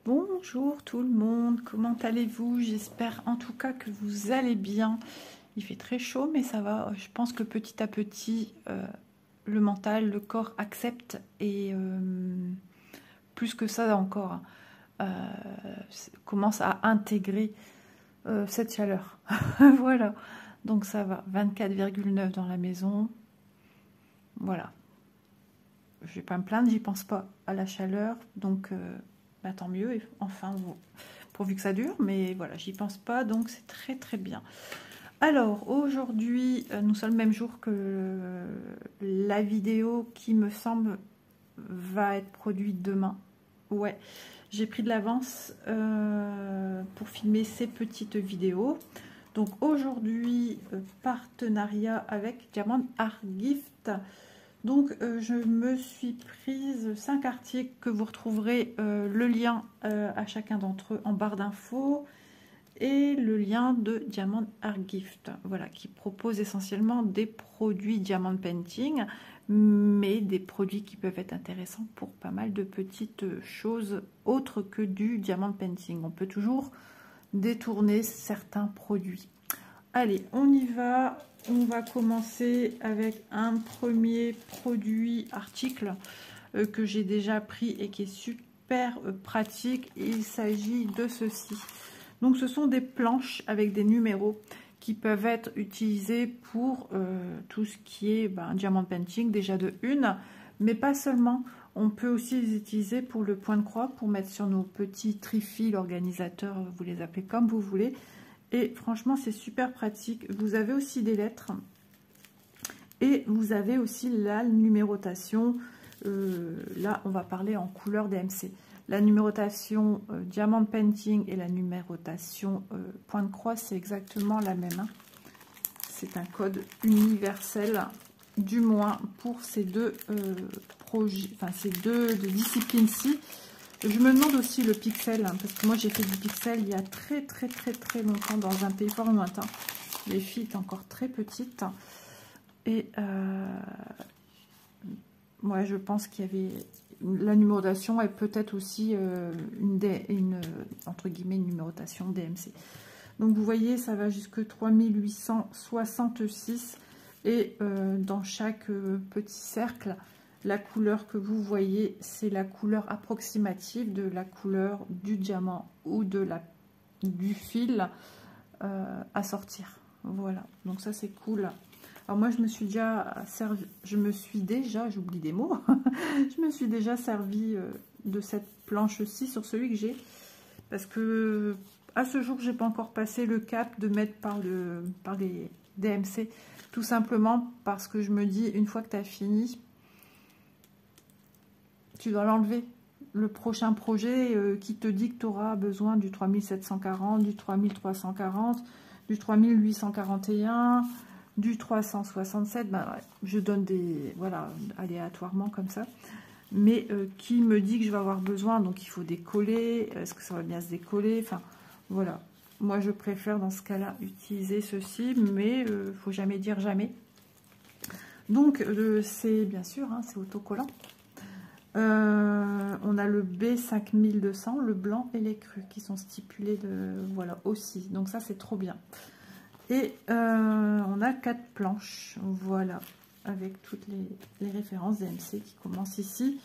Bonjour tout le monde, comment allez-vous? J'espère en tout cas que vous allez bien. Il fait très chaud mais ça va, je pense que petit à petit le mental, le corps accepte et plus que ça encore, commence à intégrer cette chaleur. Voilà, donc ça va, 24,9 dans la maison, voilà. Je vais pas me plaindre, j'y pense pas à la chaleur, donc bah, tant mieux, enfin, pourvu que ça dure, mais voilà, j'y pense pas, donc c'est très très bien. Alors, aujourd'hui, nous sommes le même jour que la vidéo qui me semble va être produite demain. Ouais, j'ai pris de l'avance pour filmer ces petites vidéos. Donc aujourd'hui, partenariat avec Diamond Art Gift. Donc je me suis prise 5 articles que vous retrouverez le lien à chacun d'entre eux en barre d'infos et le lien de Diamond Art Gift, voilà, qui propose essentiellement des produits Diamond Painting, mais des produits qui peuvent être intéressants pour pas mal de petites choses autres que du Diamond Painting. On peut toujours détourner certains produits. Allez, on y va. On va commencer avec un premier produit article que j'ai déjà pris et qui est super pratique. Il s'agit de ceci. Donc ce sont des planches avec des numéros qui peuvent être utilisées pour tout ce qui est diamond painting, déjà de une, mais pas seulement. On peut aussi les utiliser pour le point de croix, pour mettre sur nos petits trifils organisateurs, vous les appelez comme vous voulez. Et franchement, c'est super pratique. Vous avez aussi des lettres. Et vous avez aussi la numérotation. Là, on va parler en couleur DMC. La numérotation Diamond Painting et la numérotation point de croix, c'est exactement la même. Hein. C'est un code universel, du moins pour ces deux projets, enfin ces deux disciplines-ci. Je me demande aussi le pixel, hein, parce que moi j'ai fait du pixel il y a très longtemps dans un pays fort lointain. Les filles étaient encore très petites. Et ouais, je pense qu'il y avait la numérotation et peut-être aussi entre guillemets une numérotation DMC. Donc vous voyez, ça va jusque 3866 et dans chaque petit cercle, la couleur que vous voyez, c'est la couleur approximative de la couleur du diamant ou du fil à sortir. Voilà, donc ça c'est cool. Alors moi je me suis déjà servi, j'oublie des mots, je me suis déjà servi de cette planche-ci sur celui que j'ai, parce que à ce jour j'ai pas encore passé le cap de mettre par les DMC, tout simplement parce que je me dis, une fois que tu as fini, tu dois l'enlever. Le prochain projet qui te dit que tu auras besoin du 3740, du 3340, du 3841, du 367, ben ouais, je donne des, voilà, aléatoirement comme ça, mais qui me dit que je vais avoir besoin, donc il faut décoller, est-ce que ça va bien se décoller, enfin voilà, moi je préfère dans ce cas-là utiliser ceci, mais faut jamais dire jamais. Donc c'est bien sûr, hein, c'est autocollant. On a le B5200, le blanc et les crus qui sont stipulés voilà, aussi, donc ça c'est trop bien. Et on a 4 planches, voilà, avec toutes les références DMC qui commencent ici,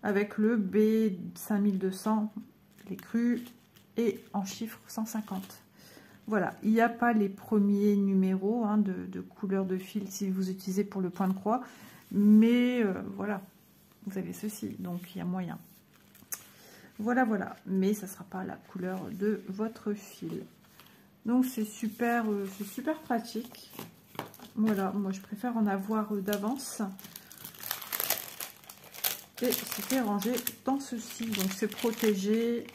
avec le B5200, les crus, et en chiffre 150. Voilà, il n'y a pas les premiers numéros hein, de couleur de fil si vous utilisez pour le point de croix, mais voilà, vous avez ceci, donc il y a moyen. Voilà, voilà, mais ça ne sera pas la couleur de votre fil. Donc c'est super pratique. Voilà, moi je préfère en avoir d'avance. Et c'était rangé dans ceci. Donc c'est protégé.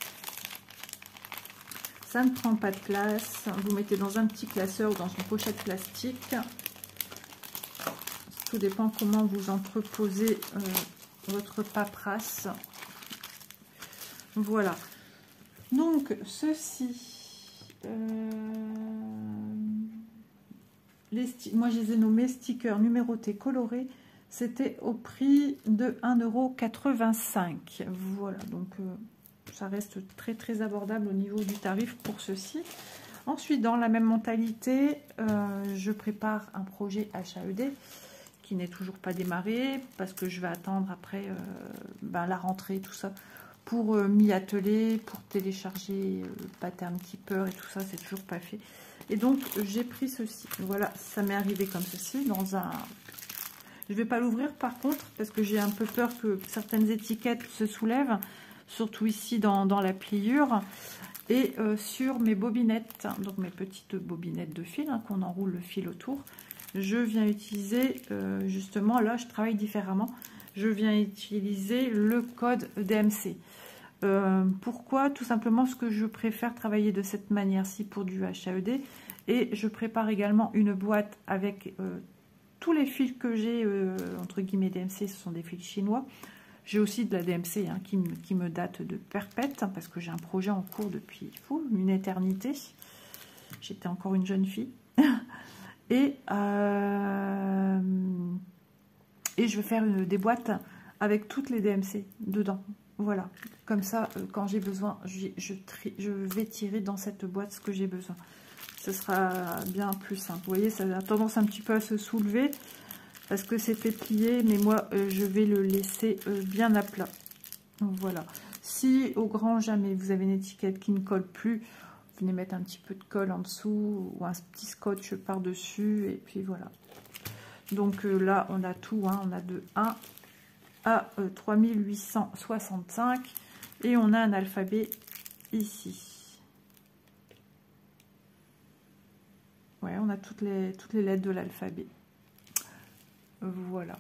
Ça ne prend pas de place. Vous mettez dans un petit classeur ou dans une pochette plastique. Tout dépend comment vous entreposez votre paperasse. Voilà. Donc ceci. Moi je les ai nommés stickers numérotés colorés, c'était au prix de 1,85 €. Voilà, donc ça reste très très abordable au niveau du tarif pour ceci. Ensuite, dans la même mentalité, je prépare un projet HAED qui n'est toujours pas démarré parce que je vais attendre après la rentrée, tout ça, pour m'y atteler, pour télécharger Pattern Keeper et tout ça, c'est toujours pas fait. Et donc, j'ai pris ceci. Voilà, ça m'est arrivé comme ceci, dans un... Je vais pas l'ouvrir par contre, parce que j'ai un peu peur que certaines étiquettes se soulèvent, surtout ici dans la pliure. Et sur mes bobinettes, donc mes petites bobinettes de fil, hein, qu'on enroule le fil autour, je viens utiliser, justement, là je travaille différemment, je viens utiliser le code DMC. Pourquoi? Tout simplement parce que je préfère travailler de cette manière-ci pour du HAED. Et je prépare également une boîte avec tous les fils que j'ai, entre guillemets DMC, ce sont des fils chinois. J'ai aussi de la DMC hein, qui me date de perpète, hein, parce que j'ai un projet en cours depuis une éternité. J'étais encore une jeune fille. Et je vais faire des boîtes avec toutes les DMC dedans. Voilà, comme ça, quand j'ai besoin, je vais tirer dans cette boîte ce que j'ai besoin. Ce sera bien plus simple. Vous voyez, ça a tendance un petit peu à se soulever parce que c'était plié, mais moi, je vais le laisser bien à plat. Voilà. Si au grand jamais vous avez une étiquette qui ne colle plus, venez mettre un petit peu de colle en dessous ou un petit scotch par-dessus et puis voilà. Donc là, on a tout, hein, on a de 1 à 3865 et on a un alphabet ici. Ouais, on a toutes les lettres de l'alphabet. Voilà.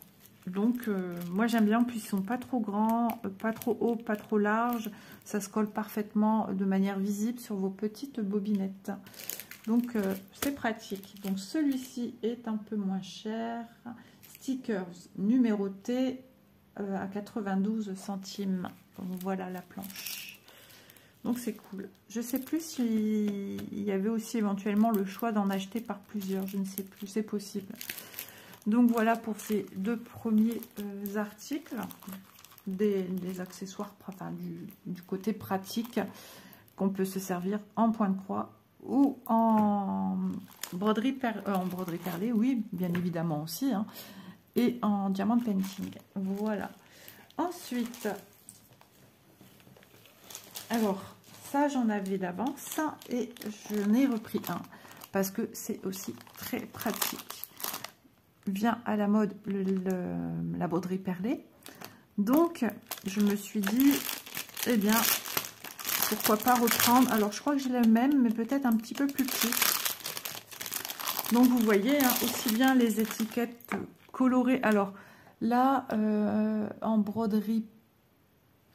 Donc, moi j'aime bien, puis ils sont pas trop grands, pas trop hauts, pas trop larges. Ça se colle parfaitement de manière visible sur vos petites bobinettes. Donc, c'est pratique. Donc, celui-ci est un peu moins cher. Stickers numérotés à 92 centimes. Voilà la planche. Donc, c'est cool. Je sais plus s'il y avait aussi éventuellement le choix d'en acheter par plusieurs. Je ne sais plus, c'est possible. Donc voilà pour ces deux premiers articles, des accessoires, enfin du côté pratique, qu'on peut se servir en point de croix ou en broderie perlée, oui, bien évidemment aussi, hein, et en diamant painting. Voilà. Ensuite, alors ça j'en avais d'avance et je n'ai repris un parce que c'est aussi très pratique. Vient à la mode la broderie perlée. Donc, je me suis dit, eh bien, pourquoi pas reprendre. Alors, je crois que j'ai le même, mais peut-être un petit peu plus petit. Donc, vous voyez, hein, aussi bien les étiquettes colorées. Alors, là, en broderie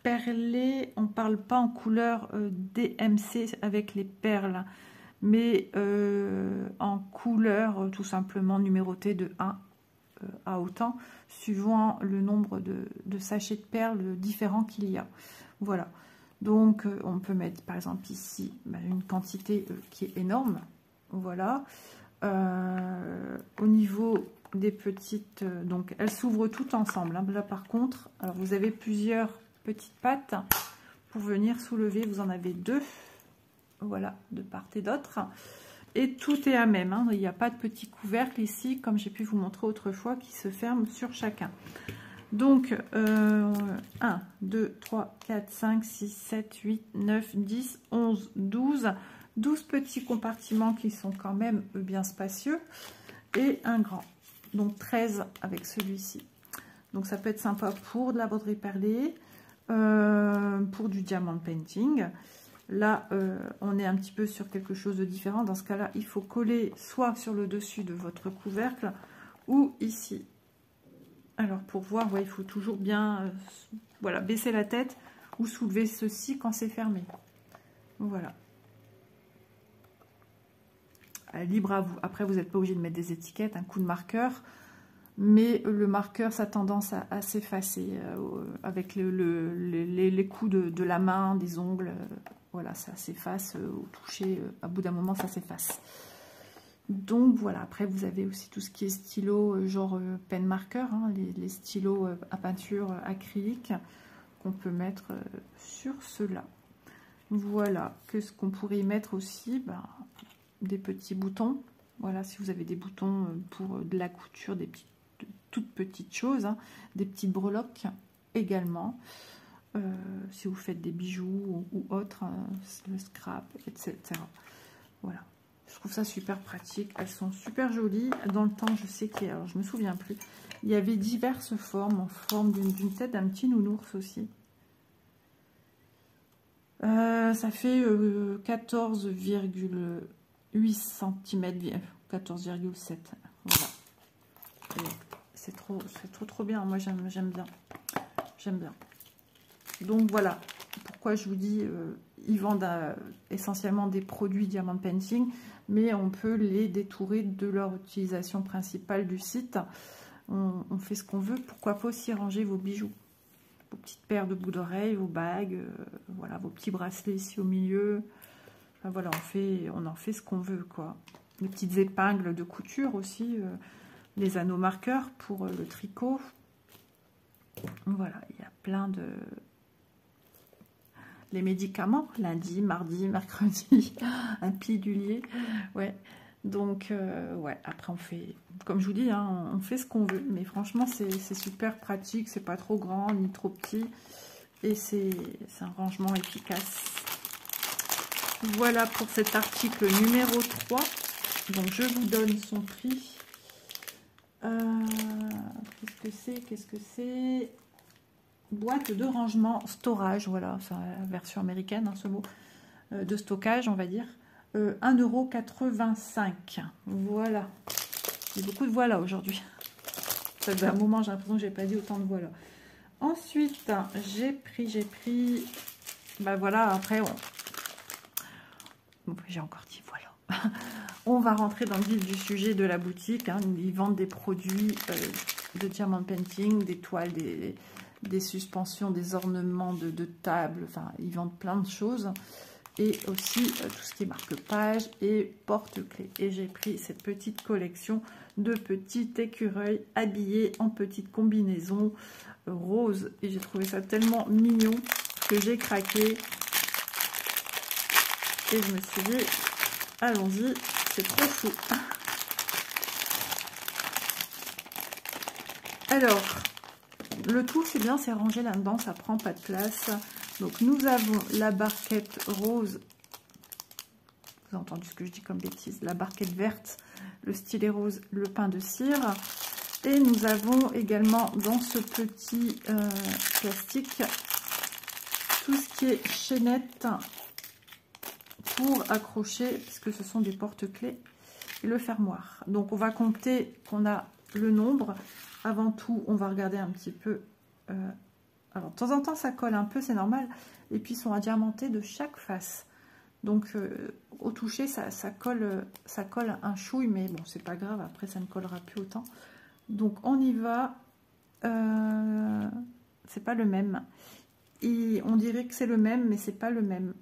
perlée, on ne parle pas en couleur DMC avec les perles, mais en couleur tout simplement numérotée de 1 à autant, suivant le nombre de sachets de perles différents qu'il y a. Voilà. Donc, on peut mettre, par exemple, ici, une quantité qui est énorme. Voilà. Au niveau des petites... donc, elles s'ouvrent toutes ensemble. Hein. Là, par contre, alors, vous avez plusieurs petites pattes pour venir soulever. Vous en avez 2. Voilà, de part et d'autre. Et tout est à même. Hein. Il n'y a pas de petit couvercle ici, comme j'ai pu vous montrer autrefois, qui se ferme sur chacun. Donc, 1, 2, 3, 4, 5, 6, 7, 8, 9, 10, 11, 12. 12 petits compartiments qui sont quand même bien spacieux. Et un grand. Donc, 13 avec celui-ci. Donc, ça peut être sympa pour de la broderie perlée, pour du diamant painting. Là, on est un petit peu sur quelque chose de différent. Dans ce cas-là, il faut coller soit sur le dessus de votre couvercle ou ici. Alors, pour voir, ouais, il faut toujours bien voilà, baisser la tête ou soulever ceci quand c'est fermé. Voilà. Libre à vous. Après, vous n'êtes pas obligé de mettre des étiquettes, un coup de marqueur. Mais le marqueur, ça a tendance à s'effacer avec les coups de la main, des ongles. Voilà, ça s'efface au toucher. À bout d'un moment, ça s'efface. Donc voilà, après vous avez aussi tout ce qui est stylo, genre pen marqueur, hein, les stylos à peinture acrylique qu'on peut mettre sur cela. Voilà, qu'est-ce qu'on pourrait y mettre aussi? Ben, des petits boutons. Voilà, si vous avez des boutons pour de la couture, des toutes petites choses, hein, des petites breloques également. Si vous faites des bijoux ou autres, hein, le scrap, etc. Voilà. Je trouve ça super pratique. Elles sont super jolies. Dans le temps, je sais qu'il y a, alors je me souviens plus, il y avait diverses formes, en forme d'une tête d'un petit nounours aussi. Ça fait 14,8 cm, 14,7. Voilà. C'est trop bien. Moi, j'aime bien. J'aime bien. Donc voilà pourquoi je vous dis, ils vendent essentiellement des produits Diamond Painting, mais on peut les détourer de leur utilisation principale du site. On fait ce qu'on veut. Pourquoi pas aussi ranger vos bijoux, vos petites paires de boucles d'oreilles, vos bagues, voilà, vos petits bracelets ici au milieu. Enfin, voilà, on en fait ce qu'on veut, quoi. Les petites épingles de couture aussi, les anneaux marqueurs pour le tricot. Voilà, il y a plein de... Les médicaments, lundi, mardi, mercredi, un pilulier, ouais. Donc, ouais, après on fait, comme je vous dis, hein, on fait ce qu'on veut. Mais franchement, c'est super pratique, c'est pas trop grand ni trop petit. Et c'est un rangement efficace. Voilà pour cet article numéro 3. Donc, je vous donne son prix. Qu'est-ce que c'est? Boîte de rangement storage, voilà, c'est la version américaine, hein, ce mot, de stockage, on va dire. 1,85 €. Voilà. Il y a beaucoup de voilà aujourd'hui. Ça fait un moment, j'ai l'impression que j'ai pas dit autant de voilà. Ensuite, j'ai pris. Bah voilà, après, j'ai encore dit voilà. On va rentrer dans le vif du sujet de la boutique. Hein. Ils vendent des produits de Diamond Painting, des toiles, des suspensions, des ornements de table. Enfin, ils vendent plein de choses. Et aussi tout ce qui est marque-page et porte-clés. Et j'ai pris cette petite collection de petits écureuils habillés en petite combinaison rose. Et j'ai trouvé ça tellement mignon que j'ai craqué. Et je me suis dit, allons-y, c'est trop fou. Alors, le tout, c'est bien, c'est rangé là-dedans, ça prend pas de place. Donc, nous avons la barquette rose. Vous avez entendu ce que je dis comme bêtise. La barquette verte, le stylet rose, le pain de cire. Et nous avons également dans ce petit plastique tout ce qui est chaînette pour accrocher, puisque ce sont des porte-clés, et le fermoir. Donc, on va compter qu'on a le nombre. Avant tout, on va regarder un petit peu... alors, de temps en temps, ça colle un peu, c'est normal. Et puis, ils sont adiamantés de chaque face. Donc, au toucher, ça colle un chouille. Mais bon, c'est pas grave. Après, ça ne collera plus autant. Donc, on y va. C'est pas le même. Et on dirait que c'est le même, mais c'est pas le même.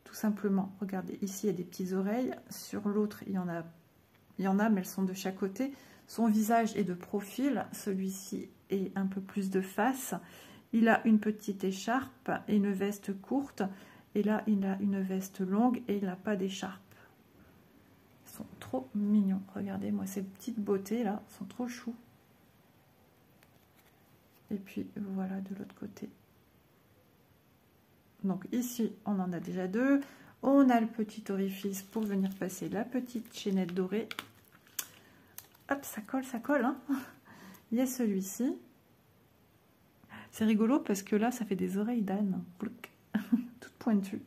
Tout simplement. Regardez, ici, il y a des petites oreilles. Sur l'autre, il y en a, mais elles sont de chaque côté. Son visage est de profil. Celui-ci est un peu plus de face. Il a une petite écharpe et une veste courte. Et là, il a une veste longue et il n'a pas d'écharpe. Ils sont trop mignons. Regardez-moi ces petites beautés là. Ils sont trop choux. Et puis, voilà de l'autre côté. Donc ici, on en a déjà deux. On a le petit orifice pour venir passer la petite chaînette dorée. Hop, ça colle, hein. Il y a celui-ci. C'est rigolo parce que là, ça fait des oreilles d'âne. Toutes pointues.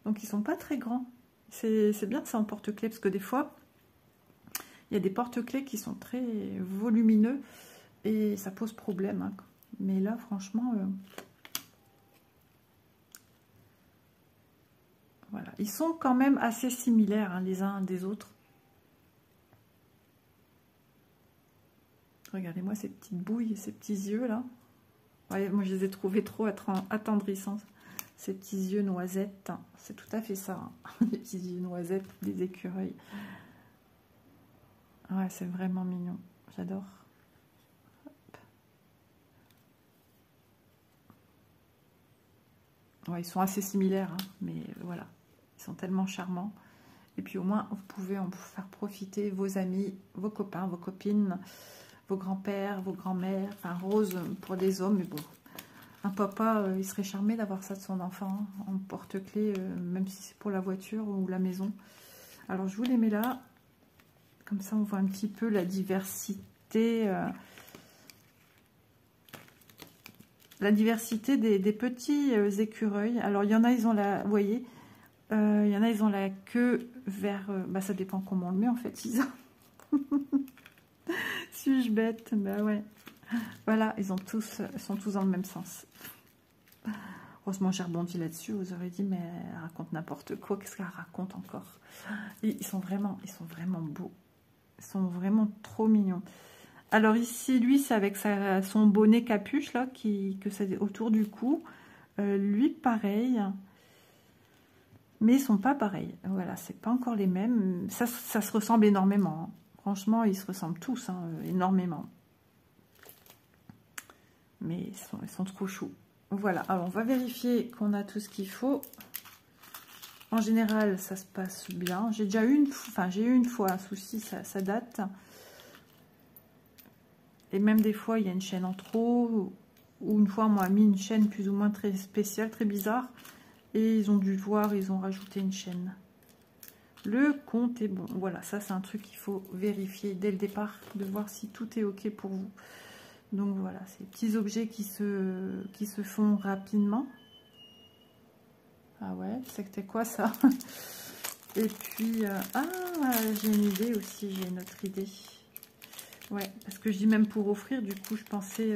Donc, ils sont pas très grands. C'est bien ça en porte-clés parce que des fois, il y a des porte-clés qui sont très volumineux et ça pose problème. Hein. Mais là, franchement... voilà. Ils sont quand même assez similaires hein, les uns des autres. Regardez-moi ces petites bouilles et ces petits yeux là. Ouais, moi je les ai trouvés trop attendrissants. Ces petits yeux noisettes. C'est tout à fait ça. Hein. Des petits yeux noisettes, des écureuils. Ouais, c'est vraiment mignon. J'adore. Ouais, ils sont assez similaires, hein, mais voilà. Ils sont tellement charmants. Et puis au moins, vous pouvez en faire profiter vos amis, vos copains, vos copines, vos grands-pères, vos grands-mères. Enfin, rose pour des hommes, mais bon. Un papa, il serait charmé d'avoir ça de son enfant, hein, en porte-clés, même si c'est pour la voiture ou la maison. Alors, je vous les mets là. Comme ça, on voit un petit peu la diversité. La diversité des petits écureuils. Alors, il y en a, ils ont la... Vous voyez, il y en a, ils ont la queue vers... bah, ça dépend comment on le met, en fait, Isa. Suis-je bête? Bah ouais. Voilà, ils sont tous dans le même sens. Heureusement, j'ai rebondi là-dessus. Vous aurez dit, mais elle raconte n'importe quoi. Qu'est-ce qu'elle raconte encore? Et ils sont vraiment beaux. Ils sont vraiment trop mignons. Alors ici, lui, c'est avec son bonnet capuche, là, que c'est autour du cou. Lui, pareil. Mais ils sont pas pareils. Voilà, c'est pas encore les mêmes. Ça se ressemble énormément. Hein. Franchement, ils se ressemblent tous, hein, énormément. Mais ils sont trop choux. Voilà, alors on va vérifier qu'on a tout ce qu'il faut. En général, ça se passe bien. J'ai déjà eu une fois un souci, ça date. Et même des fois, il y a une chaîne en trop. Ou une fois, on m'a mis une chaîne plus ou moins très spéciale, très bizarre. Et ils ont dû voir, ils ont rajouté une chaîne. Le compte est bon. Voilà, ça c'est un truc qu'il faut vérifier dès le départ, de voir si tout est ok pour vous. Donc voilà, ces petits objets qui se font rapidement. Ah ouais, c'était quoi ça? Et puis, j'ai une idée aussi, j'ai une autre idée. Ouais, parce que je dis même pour offrir, du coup je pensais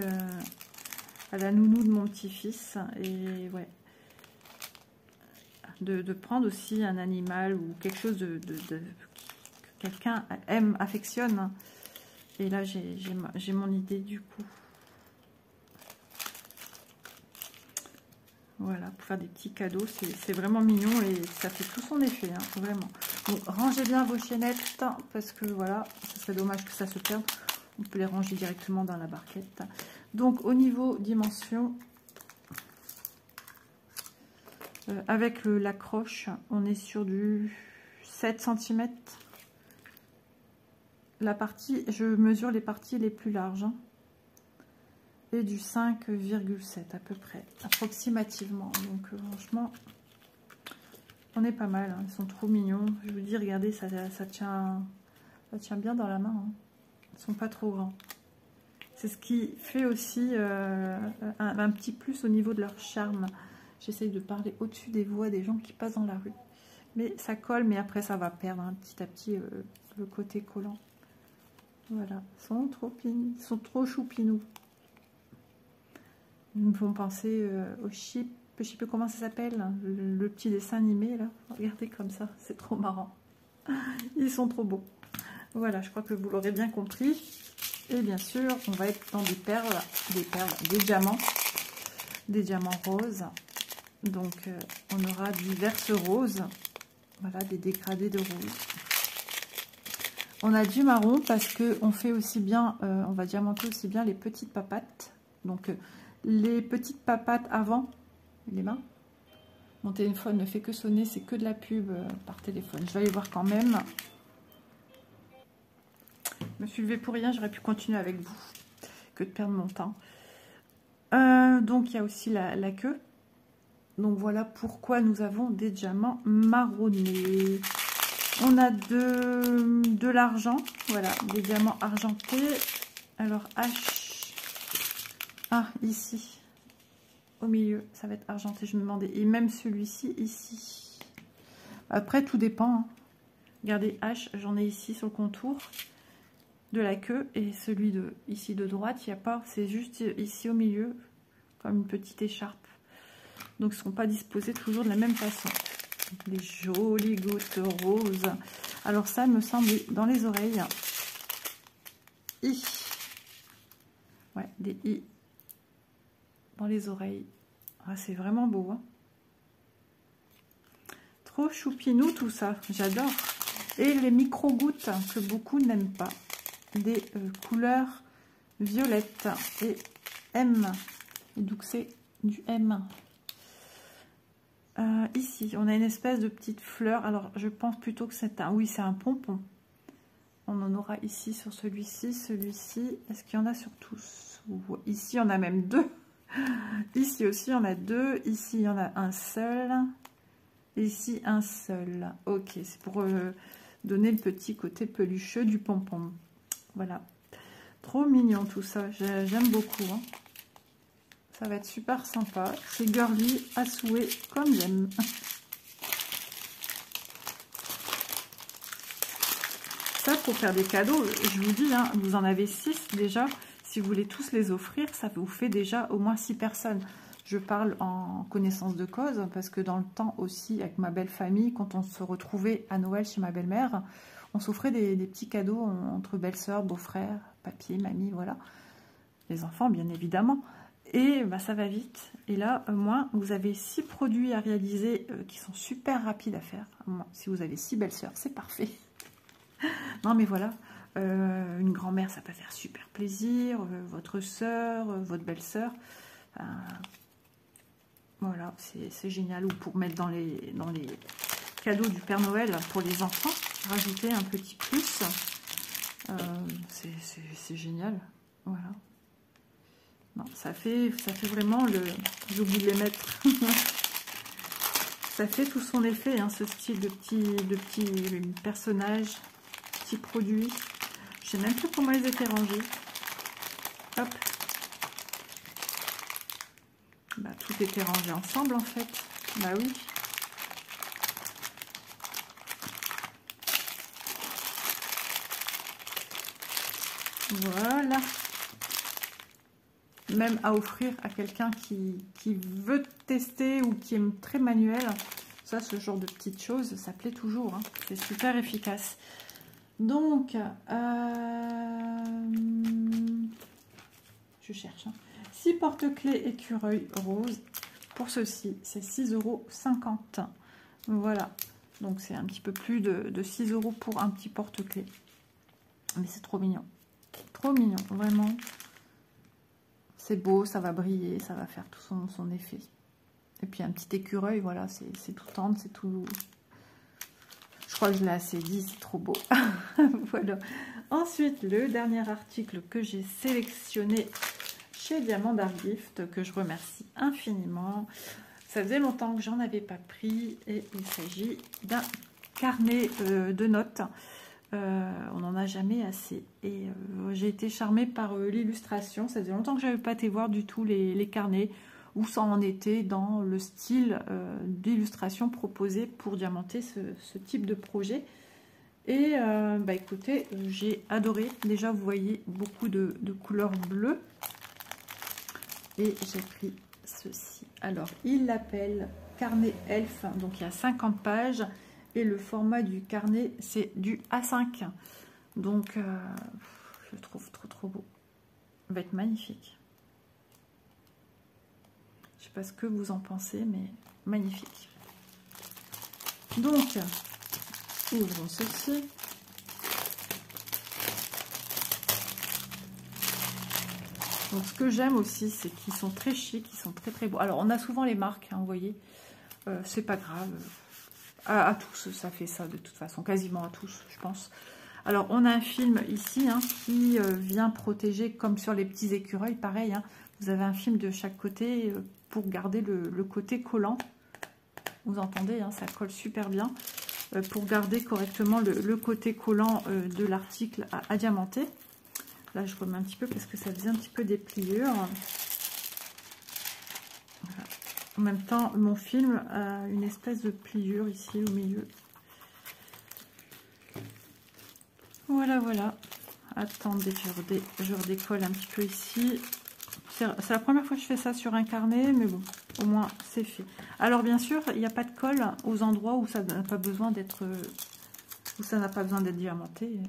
à la nounou de mon petit-fils. Et ouais, de prendre aussi un animal ou quelque chose que quelqu'un aime, affectionne. Et là j'ai mon idée du coup. Voilà, pour faire des petits cadeaux, c'est vraiment mignon et ça fait tout son effet, hein, vraiment. Donc, rangez bien vos chaînettes, parce que voilà, ce serait dommage que ça se perde. On peut les ranger directement dans la barquette. Donc, au niveau dimension, avec l'accroche, on est sur du 7 cm. La partie, je mesure les parties les plus larges. Hein. Et du 5,7 à peu près, approximativement. Donc franchement, on est pas mal. Hein. Ils sont trop mignons. Je vous dis, regardez, ça tient bien dans la main. Hein. Ils sont pas trop grands. C'est ce qui fait aussi un petit plus au niveau de leur charme. J'essaye de parler au-dessus des voix des gens qui passent dans la rue. Mais ça colle, mais après ça va perdre hein, petit à petit le côté collant. Voilà, ils sont trop choupinous. Ils me font penser au Chip, je sais plus comment ça s'appelle, le petit dessin animé là. Regardez comme ça, c'est trop marrant. Ils sont trop beaux. Voilà, je crois que vous l'aurez bien compris. Et bien sûr, on va être dans des perles, des diamants roses. Donc, on aura diverses roses. Voilà, des dégradés de rose. On a du marron parce que on fait aussi bien, on va diamanter aussi bien les petites papates. Donc, les petites papates avant les mains. Mon téléphone ne fait que sonner, c'est que de la pub par téléphone. Je vais aller voir quand même. Je me suis levée pour rien, j'aurais pu continuer avec vous que de perdre mon temps. Donc il y a aussi la queue. Donc voilà pourquoi nous avons des diamants marronnés. On a de l'argent, voilà, des diamants argentés. Alors H. Ah, ici, au milieu, ça va être argenté, je me demandais. Et même celui-ci, ici. Après, tout dépend. Hein. Regardez, H, j'en ai ici sur le contour de la queue. Et celui ici de droite, il n'y a pas. C'est juste ici au milieu, comme une petite écharpe. Donc, ils ne sont pas disposés toujours de la même façon. Des jolies gouttes roses. Alors ça, il me semble, dans les oreilles. I. Ouais, des I. Dans les oreilles. Ah, c'est vraiment beau. Hein, trop choupinou tout ça. J'adore. Et les micro-gouttes que beaucoup n'aiment pas. des couleurs violettes et M. Et donc c'est du M. Ici, on a une espèce de petite fleur. Alors, je pense plutôt que c'est un... Oui, c'est un pompon. On en aura ici sur celui-ci, celui-ci. Est-ce qu'il y en a sur tous? Ici, on a même deux. Ici aussi, on a deux. Ici, il y en a un seul. Ici, un seul. Ok, c'est pour donner le petit côté pelucheux du pompon. Voilà. Trop mignon tout ça. J'aime beaucoup. Hein. Ça va être super sympa. C'est girly à souhait comme j'aime. Ça, pour faire des cadeaux, je vous dis, hein, vous en avez 6 déjà. Si vous voulez tous les offrir, ça vous fait déjà au moins 6 personnes. Je parle en connaissance de cause, parce que dans le temps aussi, avec ma belle famille, quand on se retrouvait à Noël chez ma belle-mère, on s'offrait des petits cadeaux entre belles-sœurs, beaux-frères, papier, mamie, voilà. Les enfants, bien évidemment. Et bah, ça va vite. Et là, au moins, vous avez 6 produits à réaliser qui sont super rapides à faire. Si vous avez 6 belles-sœurs, c'est parfait. Non, mais voilà. Une grand-mère, ça peut faire super plaisir. Votre sœur, votre belle-sœur. Voilà, c'est génial. Ou pour mettre dans les cadeaux du Père Noël pour les enfants. Rajouter un petit plus. C'est génial. Voilà. Non, ça fait vraiment le... J'ai oublié de les mettre. Ça fait tout son effet, hein, ce style de petit personnage, petit produit. Je sais même plus comment ils étaient rangés. Hop. Bah, tout était rangé ensemble en fait. Bah oui. Voilà. Même à offrir à quelqu'un qui veut tester ou qui est très manuel. Ça, ce genre de petites choses, ça plaît toujours. Hein. C'est super efficace. Donc, je cherche. Hein. 6 porte-clés écureuil rose. Pour ceci, c'est 6,50 €. Voilà. Donc, c'est un petit peu plus de 6 € pour un petit porte-clés. Mais c'est trop mignon. Trop mignon, vraiment. C'est beau, ça va briller, ça va faire tout son effet. Et puis un petit écureuil, voilà, c'est tout tendre, c'est tout... Je crois que je l'ai assez dit, c'est trop beau. Voilà. Ensuite, le dernier article que j'ai sélectionné chez Diamant Art Gift, que je remercie infiniment. Ça faisait longtemps que j'en avais pas pris et il s'agit d'un carnet de notes. On n'en a jamais assez et j'ai été charmée par l'illustration. Ça faisait longtemps que je n'avais pas été voir du tout les carnets où ça en était dans le style d'illustration proposé pour diamanter ce type de projet. Et bah écoutez, j'ai adoré. Déjà vous voyez beaucoup de couleurs bleues et j'ai pris ceci. Alors il l'appelle carnet elf, donc il y a 50 pages. Et le format du carnet, c'est du A5. Donc, je le trouve trop beau. Il va être magnifique. Je ne sais pas ce que vous en pensez, mais magnifique. Donc, ouvrons ceci. Donc, ce que j'aime aussi, c'est qu'ils sont très chics, ils sont très beaux. Alors, on a souvent les marques, hein, vous voyez. C'est pas grave. À tous, ça fait ça de toute façon, quasiment à tous, je pense. Alors, on a un film ici hein, qui vient protéger, comme sur les petits écureuils, pareil. Hein, vous avez un film de chaque côté pour garder le côté collant. Vous entendez, hein, ça colle super bien. Pour garder correctement le côté collant de l'article à diamanter. Là, je remets un petit peu parce que ça faisait un petit peu des pliures. Voilà. En même temps, mon film a une espèce de pliure ici au milieu. Voilà. Attendez, je redécolle un petit peu ici. C'est la première fois que je fais ça sur un carnet, mais bon, au moins c'est fait. Alors bien sûr, il n'y a pas de colle aux endroits où ça n'a pas besoin d'être diamanté.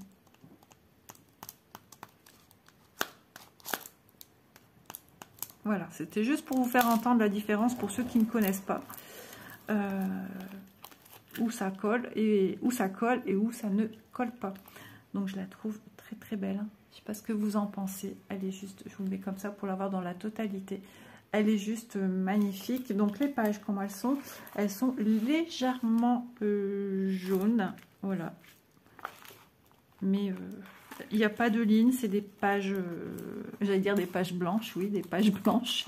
Voilà, c'était juste pour vous faire entendre la différence pour ceux qui ne connaissent pas. Où ça colle et où ça ne colle pas. Donc je la trouve très très belle. Je ne sais pas ce que vous en pensez. Elle est juste, je vous le mets comme ça pour l'avoir dans la totalité. Elle est juste magnifique. Donc les pages, comment elles sont? Elles sont légèrement jaunes. Voilà. Mais il n'y a pas de ligne. C'est des pages, j'allais dire des pages blanches. Oui, des pages blanches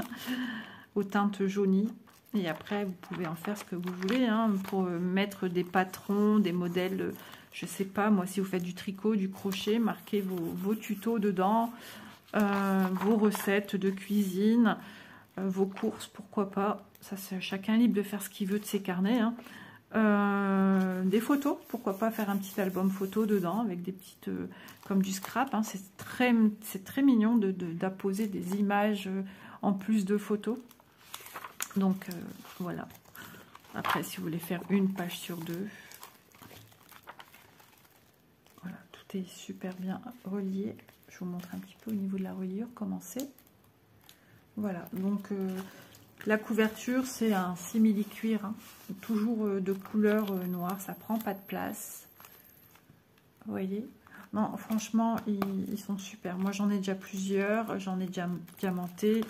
aux teintes jaunies. Et après, vous pouvez en faire ce que vous voulez. Hein, pour mettre des patrons, des modèles... Je sais pas, moi, si vous faites du tricot, du crochet, marquez vos tutos dedans, vos recettes de cuisine, vos courses, pourquoi pas. Ça, c'est chacun libre de faire ce qu'il veut de ses carnets. Hein. Des photos, pourquoi pas faire un petit album photo dedans avec des petites, comme du scrap. Hein. C'est très mignon d'apposer des images en plus de photos. Donc, voilà. Après, si vous voulez faire une page sur deux... est super bien relié. Je vous montre un petit peu au niveau de la reliure comment c'est. Voilà, donc la couverture c'est un simili cuir, hein. Toujours de couleur noire, ça prend pas de place. Vous voyez, non franchement ils sont super. Moi j'en ai déjà plusieurs, j'en ai déjà diamanté,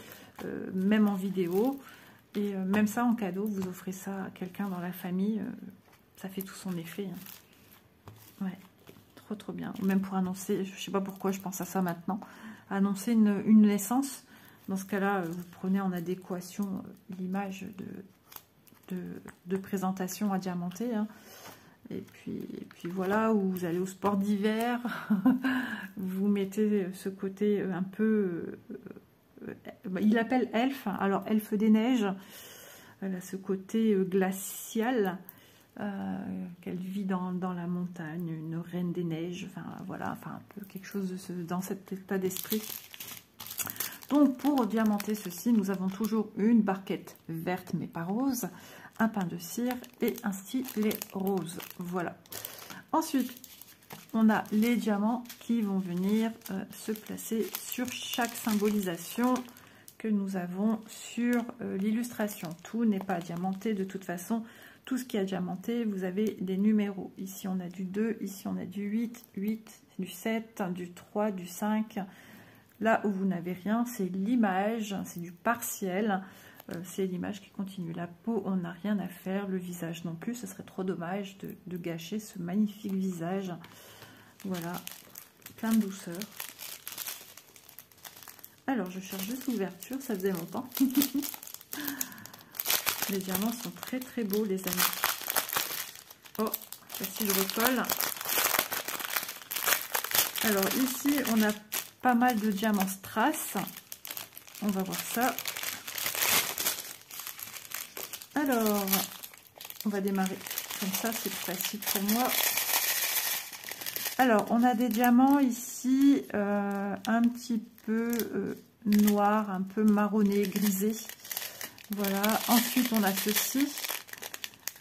même en vidéo, et même ça en cadeau, vous offrez ça à quelqu'un dans la famille, ça fait tout son effet. Hein. Ouais. Trop bien, même pour annoncer, je sais pas pourquoi je pense à ça maintenant, annoncer une naissance. Dans ce cas là vous prenez en adéquation l'image de présentation à diamanter, hein. Et puis voilà, où vous allez au sport d'hiver, vous mettez ce côté un peu, il l'appelle elfe, alors elfe des neiges, elle a ce côté glacial, qu'elle vit dans la montagne, une reine des neiges, enfin voilà, enfin un peu quelque chose dans cet état d'esprit. Donc pour diamanter ceci, nous avons toujours une barquette verte mais pas rose, un pain de cire et un stylet rose. Voilà. Ensuite, on a les diamants qui vont venir se placer sur chaque symbolisation que nous avons sur l'illustration. Tout n'est pas diamanté de toute façon. Tout ce qui est diamanté, vous avez des numéros. Ici, on a du 2, ici, on a du 8, du 7, du 3, du 5. Là où vous n'avez rien, c'est l'image, c'est du partiel. C'est l'image qui continue. La peau, on n'a rien à faire. Le visage non plus. Ce serait trop dommage de gâcher ce magnifique visage. Voilà, plein de douceur. Alors, je cherche juste l'ouverture. Ça faisait longtemps. Les diamants sont très très beaux, les amis. Oh, celle-ci, je recolle. Alors ici, on a pas mal de diamants strass. On va voir ça. Alors, on va démarrer comme ça, c'est plus facile pour moi. Alors, on a des diamants ici, un petit peu noirs, un peu marronné, grisé. Voilà, ensuite on a ceci,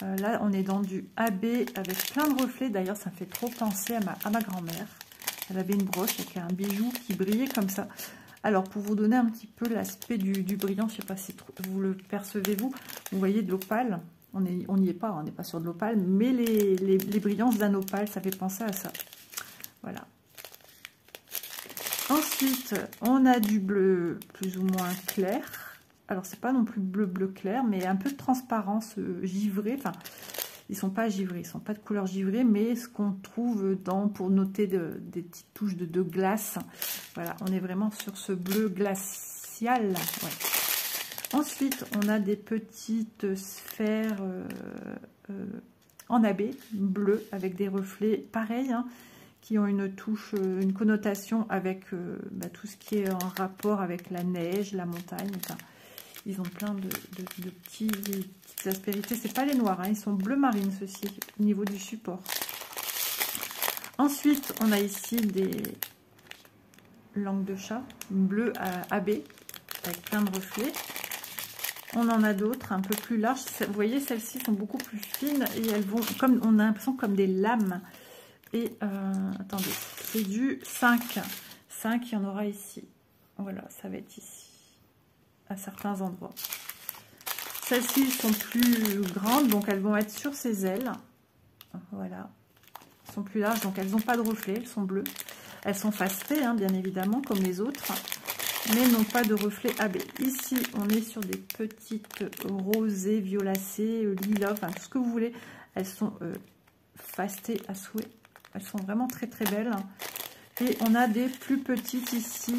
là on est dans du AB avec plein de reflets, d'ailleurs ça me fait trop penser à ma grand-mère. Elle avait une broche avec un bijou qui brillait comme ça. Alors pour vous donner un petit peu l'aspect du brillant, je ne sais pas si vous le percevez vous voyez de l'opale, on n'y est pas, on n'est pas sur de l'opale, mais les brillances d'un opale, ça fait penser à ça. Voilà. Ensuite on a du bleu plus ou moins clair. Alors, c'est pas non plus bleu clair, mais un peu de transparence givrée. Enfin, ils sont pas givrés, ils sont pas de couleur givrée, mais ce qu'on trouve pour noter des petites touches de glace. Voilà, on est vraiment sur ce bleu glacial. Ouais. Ensuite, on a des petites sphères en AB, bleu, avec des reflets pareils, hein, qui ont une touche, une connotation avec tout ce qui est en rapport avec la neige, la montagne, enfin. Ils ont plein de petites aspérités. C'est pas les noirs, hein, ils sont bleu marine, ceux-ci, au niveau du support. Ensuite, on a ici des langues de chat, bleu AB, avec plein de reflets. On en a d'autres, un peu plus larges. Vous voyez, celles-ci sont beaucoup plus fines et elles vont, comme on a l'impression comme des lames. Et, attendez, c'est du 5. 5, il y en aura ici. Voilà, ça va être ici. À certains endroits. Celles-ci sont plus grandes, donc elles vont être sur ces ailes. Voilà. sont plus larges, donc elles n'ont pas de reflet, elles sont bleues. Elles sont facetées, hein, bien évidemment, comme les autres, mais n'ont pas de reflet AB. Ici, on est sur des petites rosées, violacées, lilas, enfin tout ce que vous voulez. Elles sont facetées à souhait. Elles sont vraiment très très belles. Et on a des plus petites ici.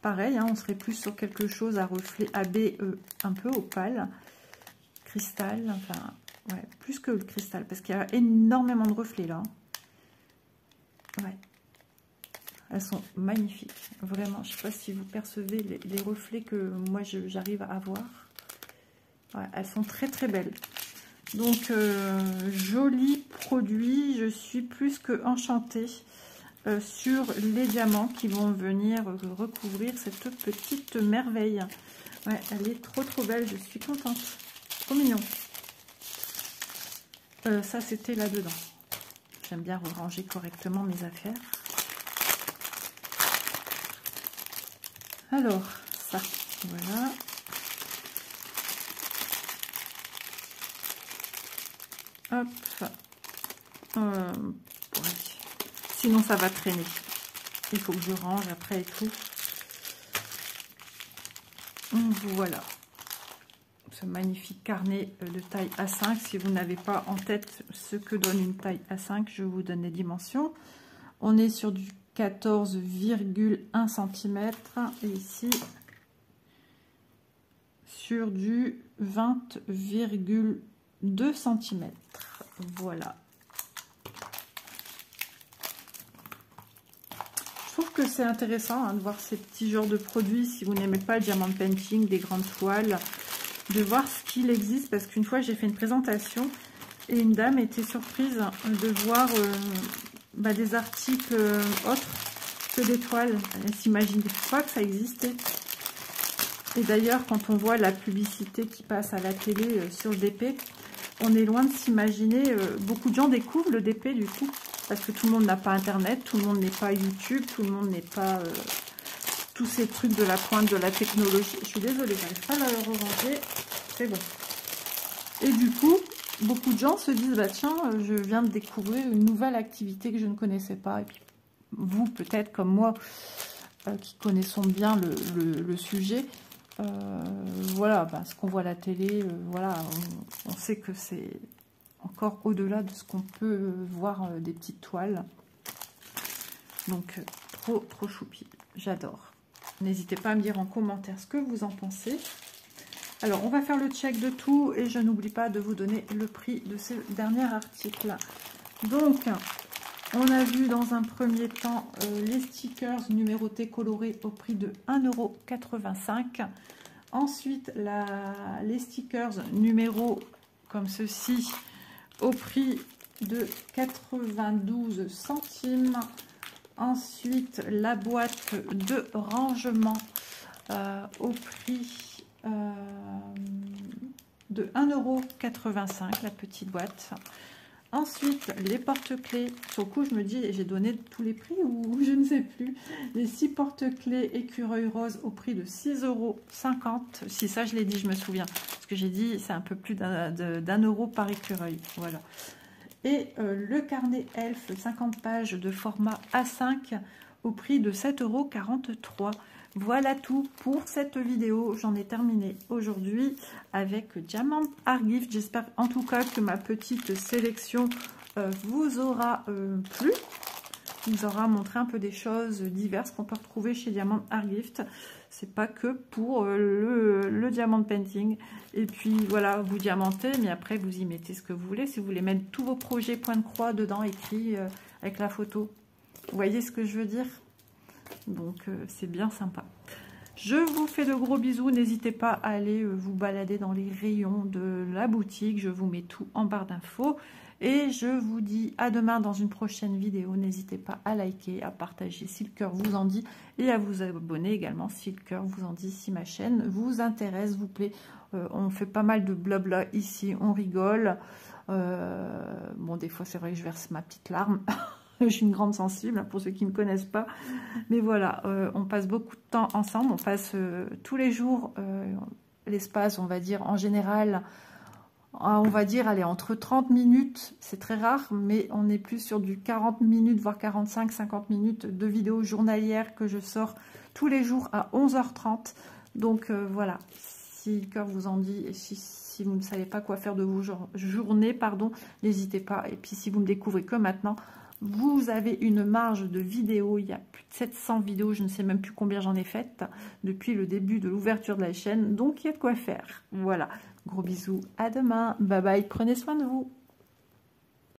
Pareil, hein, on serait plus sur quelque chose à reflet AB un peu opale. Cristal, enfin, ouais, plus que le cristal, parce qu'il y a énormément de reflets là. Ouais. Elles sont magnifiques, vraiment. Je ne sais pas si vous percevez les reflets que moi j'arrive à voir. Ouais, elles sont très très belles. Donc, joli produit. Je suis plus que enchantée sur les diamants qui vont venir recouvrir cette petite merveille. Ouais, elle est trop trop belle. Je suis contente. Trop mignon. Ça, c'était là-dedans. J'aime bien ranger correctement mes affaires. Alors, ça, voilà. Hop. Ouais. Sinon, ça va traîner. Il faut que je range après et tout. Voilà. Ce magnifique carnet de taille A5. Si vous n'avez pas en tête ce que donne une taille A5, je vous donne les dimensions. On est sur du 14,1 cm et ici sur du 20,2 cm. Voilà. Je trouve que c'est intéressant hein, de voir ces petits genres de produits. Si vous n'aimez pas le diamant painting, des grandes toiles, de voir ce qu'il existe. Parce qu'une fois, j'ai fait une présentation et une dame était surprise de voir des articles autres que des toiles. Elle ne s'imaginait pas que ça existait. Et d'ailleurs, quand on voit la publicité qui passe à la télé sur le DP, on est loin de s'imaginer. Beaucoup de gens découvrent le DP du coup, parce que tout le monde n'a pas Internet, tout le monde n'est pas YouTube, tout le monde n'est pas tous ces trucs de la pointe de la technologie. Je suis désolée, j'arrive pas à la ranger. C'est bon. Et du coup, beaucoup de gens se disent, bah tiens, je viens de découvrir une nouvelle activité que je ne connaissais pas. Et puis, vous, peut-être comme moi, qui connaissons bien le sujet, voilà, ce qu'on voit à la télé, voilà, on sait que c'est encore au-delà de ce qu'on peut voir des petites toiles. Donc, trop choupi, j'adore. N'hésitez pas à me dire en commentaire ce que vous en pensez. Alors, on va faire le check de tout et je n'oublie pas de vous donner le prix de ce dernier article. Donc, on a vu dans un premier temps les stickers numérotés colorés au prix de 1,85 €. Ensuite, les stickers numéros comme ceci au prix de 92 centimes. Ensuite, la boîte de rangement au prix de 1,85 €, la petite boîte. Ensuite, les porte-clés. Sur le coup, je me dis, j'ai donné tous les prix ou je ne sais plus. Les 6 porte-clés écureuil rose au prix de 6,50 €. Si ça, je l'ai dit, je me souviens. Parce que j'ai dit, c'est un peu plus d'un euro par écureuil. Voilà. Et le carnet Elf, 50 pages de format A5 au prix de 7,43 €. Voilà tout pour cette vidéo. J'en ai terminé aujourd'hui avec Diamant Art Gift. J'espère en tout cas que ma petite sélection vous aura plu. Vous aura montré un peu des choses diverses qu'on peut retrouver chez Diamant Art Gift. C'est pas que pour le diamant painting. Et puis voilà, vous diamantez, mais après vous y mettez ce que vous voulez. Si vous voulez mettre tous vos projets point de croix dedans écrit avec la photo. Vous voyez ce que je veux dire? Donc c'est bien sympa. Je vous fais de gros bisous. N'hésitez pas à aller vous balader dans les rayons de la boutique. Je vous mets tout en barre d'infos. Et je vous dis à demain dans une prochaine vidéo. N'hésitez pas à liker, à partager si le cœur vous en dit. Et à vous abonner également si le cœur vous en dit, si ma chaîne vous intéresse, vous plaît. On fait pas mal de blabla ici, on rigole. Bon, des fois c'est vrai que je verse ma petite larme. Je suis une grande sensible, pour ceux qui ne me connaissent pas. Mais voilà, on passe beaucoup de temps ensemble. On passe tous les jours l'espace, on va dire, en général, on va dire, allez, entre 30 minutes, c'est très rare, mais on est plus sur du 40 minutes, voire 45-50 minutes de vidéos journalières que je sors tous les jours à 11h30. Donc voilà, si le cœur vous en dit, et si vous ne savez pas quoi faire de vos journées, pardon, n'hésitez pas. Et puis si vous me découvrez que maintenant, vous avez une marge de vidéos. Il y a plus de 700 vidéos, je ne sais même plus combien j'en ai faites depuis le début de l'ouverture de la chaîne. Donc il y a de quoi faire. Voilà, gros bisous, à demain, bye bye, prenez soin de vous.